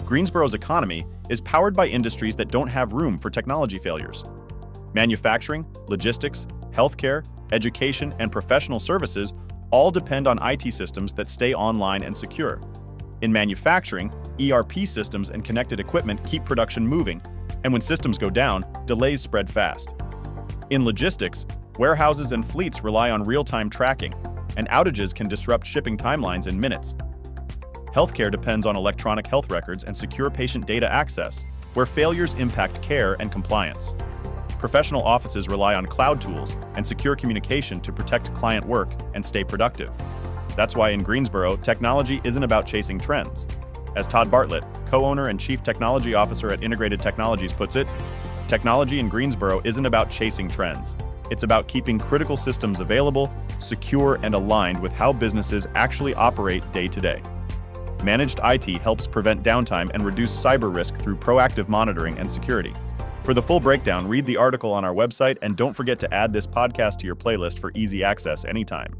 Greensboro's economy is powered by industries that don't have room for technology failures. Manufacturing, logistics, healthcare, education, and professional services all depend on IT systems that stay online and secure. In manufacturing, ERP systems and connected equipment keep production moving, and when systems go down, delays spread fast. In logistics, warehouses and fleets rely on real-time tracking, and outages can disrupt shipping timelines in minutes. Healthcare depends on electronic health records and secure patient data access, where failures impact care and compliance. Professional offices rely on cloud tools and secure communication to protect client work and stay productive. That's why in Greensboro, technology isn't about chasing trends. As Todd Bartlett, co-owner and chief technology officer at Integrated Technologies puts it, technology in Greensboro isn't about chasing trends. It's about keeping critical systems available, secure, and aligned with how businesses actually operate day to day. Managed IT helps prevent downtime and reduce cyber risk through proactive monitoring and security. For the full breakdown, read the article on our website, and don't forget to add this podcast to your playlist for easy access anytime.